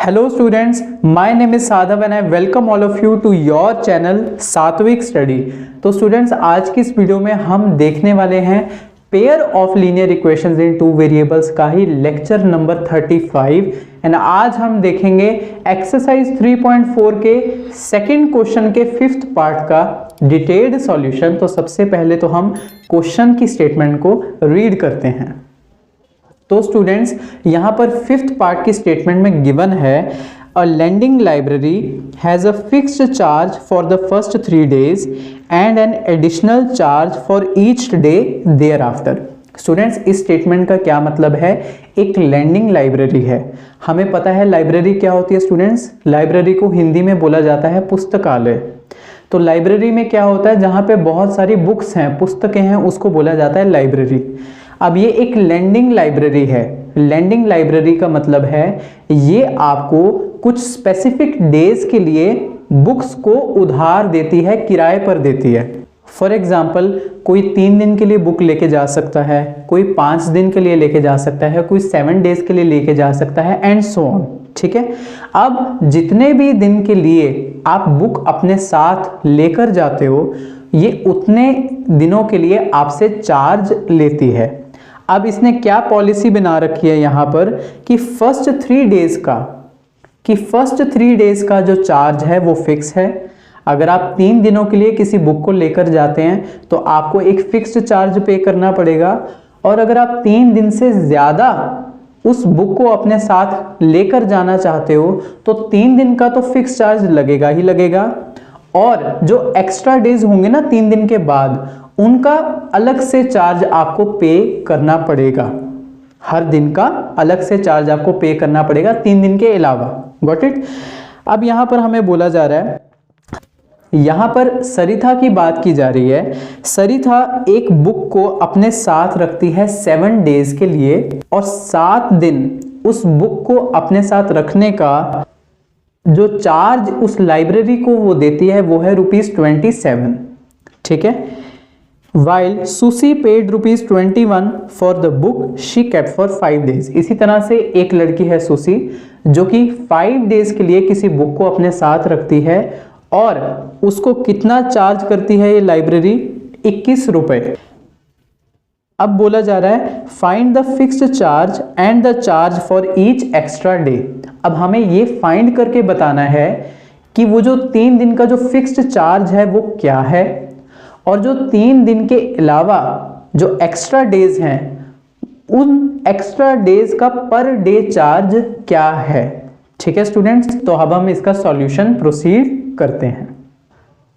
Hello students, my name is Sadhav and I welcome all of you to your channel सात्विक study. तो students आज की इस video में हम देखने वाले हैं pair of linear equations in two variables का ही लेक्चर नंबर 35 एंड आज हम देखेंगे एक्सरसाइज 3.4 के सेकंड क्वेश्चन के फिफ्थ पार्ट का डिटेल्ड सॉल्यूशन। तो सबसे पहले तो हम क्वेश्चन की स्टेटमेंट को रीड करते हैं। तो स्टूडेंट्स यहाँ पर फिफ्थ पार्ट की स्टेटमेंट में गिवन है a lending library has a fixed charge for the first 3 days and an additional charge for each day thereafter. Students इस स्टेटमेंट का क्या मतलब है? एक लेंडिंग लाइब्रेरी है। हमें पता है लाइब्रेरी क्या होती है स्टूडेंट्स। लाइब्रेरी को हिंदी में बोला जाता है पुस्तकालय। तो लाइब्रेरी में क्या होता है, जहाँ पे बहुत सारी बुक्स हैं, पुस्तकें हैं, उसको बोला जाता है लाइब्रेरी। अब ये एक लेंडिंग लाइब्रेरी है। लेंडिंग लाइब्रेरी का मतलब है ये आपको कुछ स्पेसिफिक डेज के लिए बुक्स को उधार देती है, किराए पर देती है। फॉर एग्जाम्पल कोई 3 दिन के लिए बुक लेके जा सकता है, कोई 5 दिन के लिए लेके जा सकता है, कोई 7 days के लिए लेके जा सकता है एंड सो ऑन। ठीक है, अब जितने भी दिन के लिए आप बुक अपने साथ लेकर जाते हो ये उतने दिनों के लिए आपसे चार्ज लेती है। अब इसने क्या पॉलिसी बना रखी है यहाँ पर कि फर्स्ट 3 days का जो चार्ज है वो फिक्स है। अगर आप 3 दिनों के लिए किसी बुक को लेकर जाते हैं तो आपको एक फिक्स्ड चार्ज पे करना पड़ेगा, और अगर आप 3 दिन से ज़्यादा उस बुक को अपने साथ लेकर जाना चाहते हो तो 3 दिन का तो फिक्स चार्ज लगेगा ही लगेगा, और जो एक्स्ट्रा डेज होंगे ना 3 दिन के बाद उनका अलग से चार्ज आपको पे करना पड़ेगा। हर दिन का अलग से चार्ज आपको पे करना पड़ेगा 3 दिन के अलावा। Got it. अब यहाँ पर हमें बोला जा रहा है, यहाँ पर सरिता की बात की जा रही है। सरिता एक बुक को अपने साथ रखती है 7 days के लिए, और 7 दिन उस बुक को अपने साथ रखने का जो चार्ज उस लाइब्रेरी को वो देती है वो है ₹27। ठीक है, While Susie paid ₹21 for the book she kept for 5 days। इसी तरह से एक लड़की है सुसी जो कि 5 days के लिए किसी बुक को अपने साथ रखती है, और उसको कितना चार्ज करती है ये लाइब्रेरी? 21 रुपए। अब बोला जा रहा है find the fixed charge and the charge for each extra day. अब हमें ये फाइंड करके बताना है कि वो जो 3 दिन का जो फिक्स्ड चार्ज है वो क्या है, और जो 3 दिन के अलावा जो एक्स्ट्रा डेज हैं उन एक्स्ट्रा डेज का पर डे चार्ज क्या है। ठीक है स्टूडेंट्स, तो अब हम इसका सॉल्यूशन प्रोसीड करते हैं।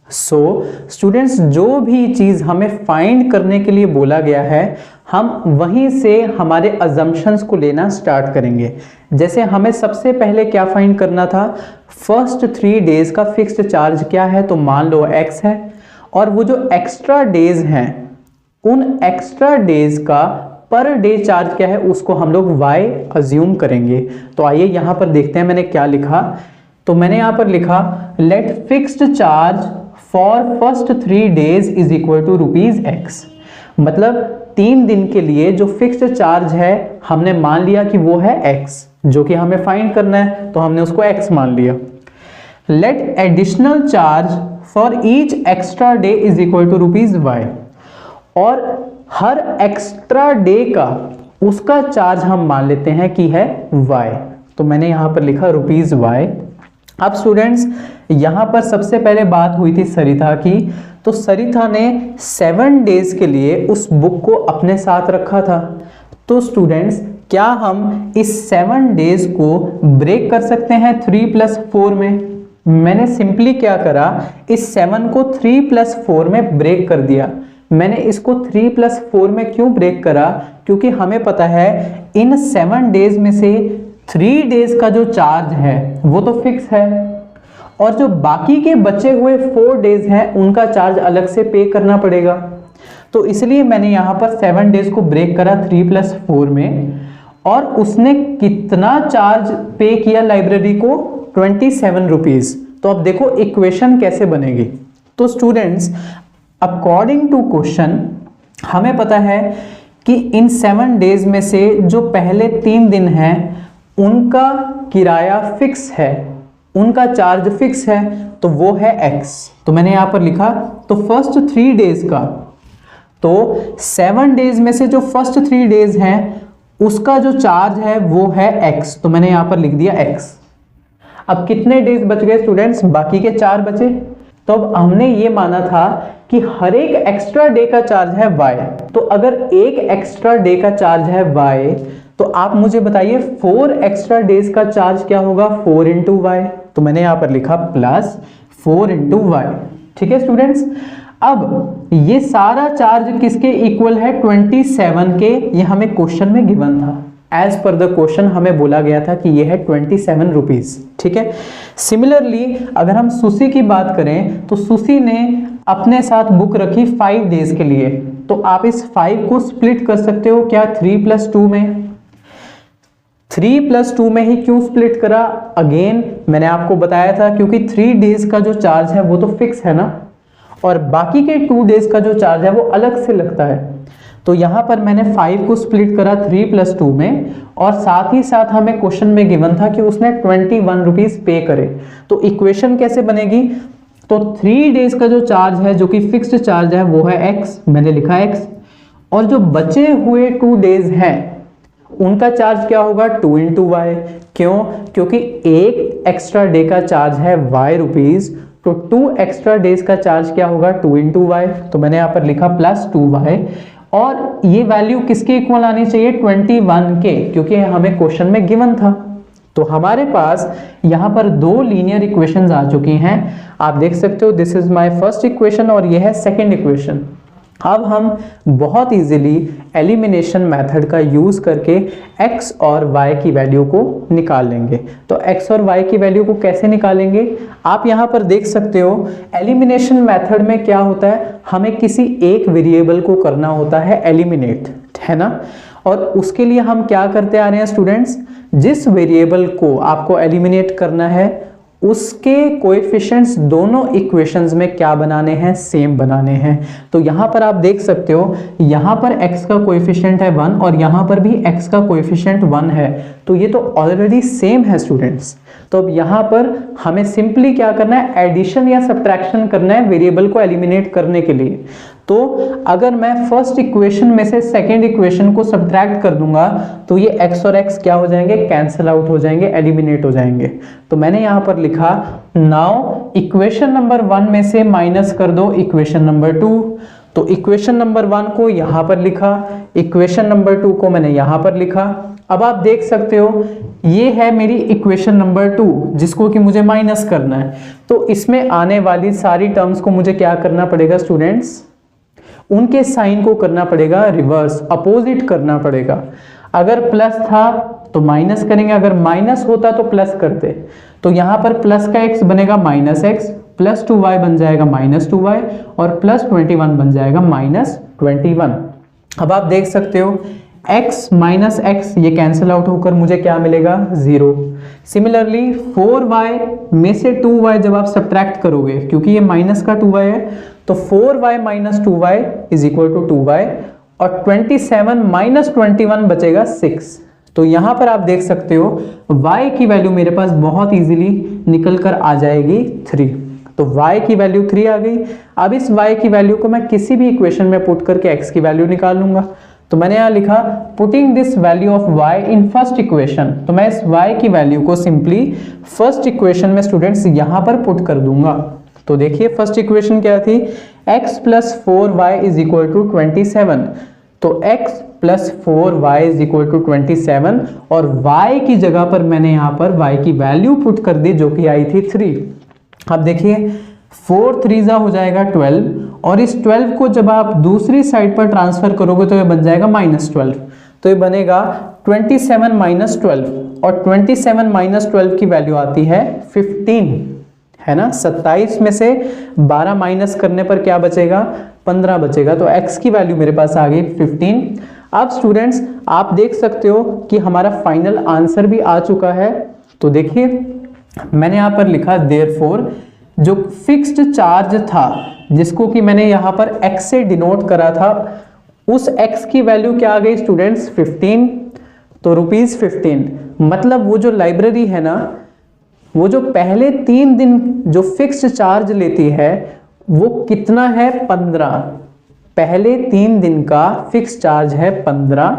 सो स्टूडेंट्स जो भी चीज हमें फाइंड करने के लिए बोला गया है हम वहीं से हमारे अजम्पशंस को लेना स्टार्ट करेंगे। जैसे हमें सबसे पहले क्या फाइंड करना था, फर्स्ट 3 days का फिक्स्ड चार्ज क्या है, तो मान लो x है, और वो जो एक्स्ट्रा डेज हैं उन एक्स्ट्रा डेज का पर डे चार्ज क्या है उसको हम लोग y अज्यूम करेंगे। तो आइए यहाँ पर देखते हैं मैंने क्या लिखा। तो मैंने यहाँ पर लिखा let fixed charge for first 3 days is equal to ₹x। मतलब 3 दिन के लिए जो फिक्स्ड चार्ज है हमने मान लिया कि वो है x, जो कि हमें फाइंड करना है तो हमने उसको x मान लिया। Let additional charge for each extra day is equal to ₹y, और हर एक्स्ट्रा डे का उसका चार्ज हम मान लेते हैं कि है y। तो मैंने यहां पर लिखा ₹y। अब स्टूडेंट्स यहां पर सबसे पहले बात हुई थी सरिता की, तो सरिता ने 7 days के लिए उस बुक को अपने साथ रखा था। तो स्टूडेंट्स क्या हम इस 7 days को ब्रेक कर सकते हैं 3 + 4 में? मैंने सिंपली क्या करा, इस 7 को 3 + 4 में ब्रेक कर दिया। मैंने इसको 3 + 4 में क्यों ब्रेक करा? क्योंकि हमें पता है इन 7 days में से 3 days का जो चार्ज है वो तो फिक्स है, और जो बाकी के बचे हुए 4 days हैं उनका चार्ज अलग से पे करना पड़ेगा। तो इसलिए मैंने यहाँ पर 7 days को ब्रेक करा 3 + 4 में, और उसने कितना चार्ज पे किया लाइब्रेरी को? ₹27। तो अब देखो इक्वेशन कैसे बनेगी। तो स्टूडेंट्स अकॉर्डिंग टू क्वेश्चन हमें पता है कि इन 7 days में से जो पहले 3 दिन हैं उनका किराया फिक्स है, उनका चार्ज फिक्स है, तो वो है x। तो मैंने यहां पर लिखा, तो फर्स्ट 3 डेज का, तो 7 डेज में से जो फर्स्ट 3 डेज हैं उसका जो चार्ज है वो है x। तो मैंने यहां पर लिख दिया x। अब कितने डेज बच गए स्टूडेंट्स? बाकी के 4 बचे। तो अब हमने ये माना था कि हर एक एक्स्ट्रा डे का चार्ज है y। तो अगर एक एक्स्ट्रा डे का चार्ज है y, तो आप मुझे बताइए 4 एक्स्ट्रा डेज का चार्ज क्या होगा? 4 इंटू वाई। तो मैंने यहां पर लिखा प्लस 4 इंटू वाई। ठीक है स्टूडेंट्स, अब ये सारा चार्ज किसके इक्वल है? 27 के। ये हमें क्वेश्चन में गिवन था, एज पर द क्वेश्चन हमें बोला गया था कि ये है 27 रुपीज। ठीक है, सिमिलरली अगर हम सुशी की बात करें तो सुशी ने अपने साथ बुक रखी 5 डेज के लिए। तो आप इस 5 को स्प्लिट कर सकते हो क्या? 3+2 में। 3+2 में ही क्यों स्प्लिट करा? अगेन मैंने आपको बताया था क्योंकि 3 डेज का जो चार्ज है वो तो फिक्स है ना, और बाकी के 2 डेज का जो चार्ज है वो अलग से लगता है। तो यहां पर मैंने 5 को स्प्लिट करा 3+2 में, और साथ ही साथ हमें क्वेश्चन में गिवन था कि उसने 21 रुपीज पे करे। तो इक्वेशन कैसे बनेगी? तो 3 डेज का जो चार्ज है जो कि फिक्स्ड चार्ज है वो है x, मैंने लिखा x, और जो बचे हुए 2 डेज हैं उनका चार्ज क्या होगा? 2 इंटू वाई। क्यों? क्योंकि एक एक्स्ट्रा डे का चार्ज है y रुपीज, तो 2 एक्स्ट्रा डेज का चार्ज क्या होगा? 2 इंटू वाई। तो मैंने यहां पर लिखा प्लस 2y, और ये वैल्यू किसके इक्वल आनी चाहिए? 21 के, क्योंकि हमें क्वेश्चन में गिवन था। तो हमारे पास यहां पर 2 लीनियर इक्वेशंस आ चुकी हैं। आप देख सकते हो this is my first equation और ये है सेकंड इक्वेशन। अब हम बहुत इजीली एलिमिनेशन मेथड का यूज करके x और y की वैल्यू को निकाल लेंगे। तो x और y की वैल्यू को कैसे निकालेंगे? आप यहां पर देख सकते हो एलिमिनेशन मेथड में क्या होता है, हमें किसी एक वेरिएबल को करना होता है एलिमिनेट, है ना। और उसके लिए हम क्या करते आ रहे हैं स्टूडेंट्स, जिस वेरिएबल को आपको एलिमिनेट करना है उसके कोएफिशिएंट्स दोनों इक्वेशंस में क्या बनाने हैं? सेम बनाने हैं। तो यहां पर आप देख सकते हो यहां पर x का कोएफिशिएंट है 1 और यहां पर भी x का कोएफिशिएंट 1 है, तो ये तो ऑलरेडी सेम है स्टूडेंट्स। तो अब यहां पर हमें सिंपली क्या करना है? एडिशन या सब्ट्रैक्शन करना है वेरिएबल को एलिमिनेट करने के लिए। तो अगर मैं फर्स्ट इक्वेशन में से सेकंड इक्वेशन को सब्ट्रैक्ट कर दूंगा तो ये x और x क्या हो जाएंगे? कैंसिल आउट हो जाएंगे, एलिमिनेट हो जाएंगे। तो मैंने यहां पर लिखा नाउ इक्वेशन नंबर 1 में से माइनस कर दो इक्वेशन नंबर 2। तो इक्वेशन नंबर 1 को यहां पर लिखा, इक्वेशन नंबर 2 को मैंने यहां पर लिखा। अब आप देख सकते हो ये है मेरी इक्वेशन नंबर 2 जिसको कि मुझे माइनस करना है। तो इसमें आने वाली सारी टर्म्स को मुझे क्या करना पड़ेगा स्टूडेंट्स? उनके साइन को करना पड़ेगा रिवर्स, अपोजिट करना पड़ेगा। अगर प्लस था तो माइनस करेंगे, अगर माइनस होता तो प्लस करते। तो यहां पर प्लस का x बनेगा माइनस x, प्लस 2y बन जाएगा माइनस 2y, और प्लस 21 बन जाएगा माइनस 21। अब आप देख सकते हो x माइनस x ये कैंसिल आउट होकर मुझे क्या मिलेगा? 0। सिमिलरली 4y में से 2y जब आप सब्ट्रैक्ट करोगे, क्योंकि ये माइनस का 2y है, तो 4y minus 2y is equal to 2y, और 27 माइनस 21 बचेगा 6। तो यहां पर आप देख सकते हो y की वैल्यू मेरे पास बहुत इजीली निकल कर आ जाएगी 3। तो y की वैल्यू 3 आ गई। अब इस y की वैल्यू को मैं किसी भी इक्वेशन में पुट करके x की वैल्यू निकाल लूंगा। तो मैंने यहां लिखा putting this value of y in first equation. तो मैं इस y की वैल्यू को सिंपली फर्स्ट इक्वेशन में स्टूडेंट्स यहां पर पुट कर दूंगा। तो देखिए फर्स्ट इक्वेशन क्या थी? x plus 4y is equal to 27। तो x plus 4y is equal to 27, और y की जगह पर मैंने यहां पर y की वैल्यू पुट कर दी जो कि आई थी 3। अब देखिए 4 3 हो जाएगा 12, और इस 12 को जब आप दूसरी साइड पर ट्रांसफर करोगे तो ये बन जाएगा -12। तो ये बनेगा 27 माइनस 12, और 27 माइनस 12 की वैल्यू आती है 15, है ना। 27 में से 12 माइनस करने पर क्या बचेगा? 15 बचेगा। तो x की वैल्यू मेरे पास आ गई 15। अब स्टूडेंट्स आप देख सकते हो कि हमारा फाइनल आंसर भी आ चुका है। तो देखिए मैंने यहां पर लिखा देयरफॉर जो फिक्स्ड चार्ज था जिसको कि मैंने यहां पर x से डिनोट करा था, उस x की वैल्यू क्या आ गई स्टूडेंट्स? 15। तो ₹15, मतलब वो जो लाइब्रेरी है ना, वो जो पहले 3 दिन जो फिक्स्ड चार्ज लेती है वो कितना है? 15। पहले 3 दिन का फिक्स चार्ज है 15,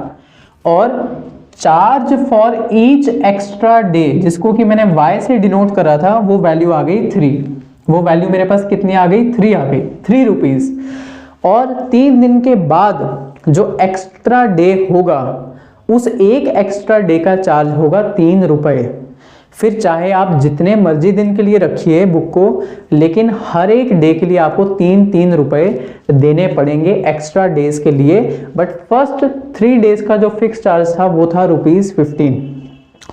और charge for each extra day, जिसको कि मैंने y से डिनोट करा था, वो वैल्यू आ गई 3। वो वैल्यू मेरे पास कितनी आ गई? 3 आ गई, ₹3। और 3 दिन के बाद जो एक्स्ट्रा डे होगा, उस एक एक्स्ट्रा डे का चार्ज होगा ₹3। फिर चाहे आप जितने मर्जी दिन के लिए रखिए बुक को, लेकिन हर एक डे के लिए आपको ₹3 देने पड़ेंगे एक्स्ट्रा डेज के लिए। बट फर्स्ट 3 डेज का जो फिक्स चार्ज था वो था ₹15।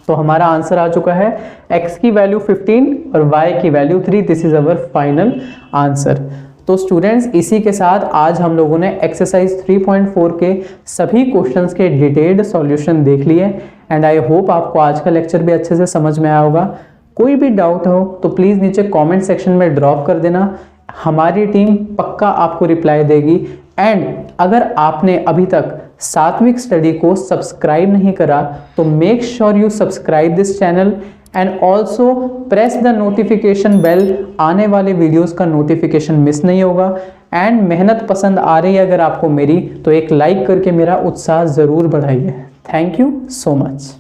तो हमारा आंसर आ चुका है, x की वैल्यू 15 और y की value 3। This is our final answer. तो स्टूडेंट्स, इसी के साथ आज हम लोगों ने एक्सरसाइज 3.4 के सभी क्वेश्चंस के डिटेल्ड सॉल्यूशन देख लिए, एंड आई होप आपको आज का लेक्चर भी अच्छे से समझ में आया होगा। कोई भी डाउट हो तो प्लीज़ नीचे कमेंट सेक्शन में ड्रॉप कर देना, हमारी टीम पक्का आपको रिप्लाई देगी। एंड अगर आपने अभी तक सात्विक स्टडी को सब्सक्राइब नहीं करा तो make sure you subscribe this channel and also press the notification bell, आने वाले वीडियोस का नोटिफिकेशन मिस नहीं होगा। एंड मेहनत पसंद आ रही है अगर आपको मेरी, तो एक लाइक करके मेरा उत्साह ज़रूर बढ़ाइए। Thank you so much.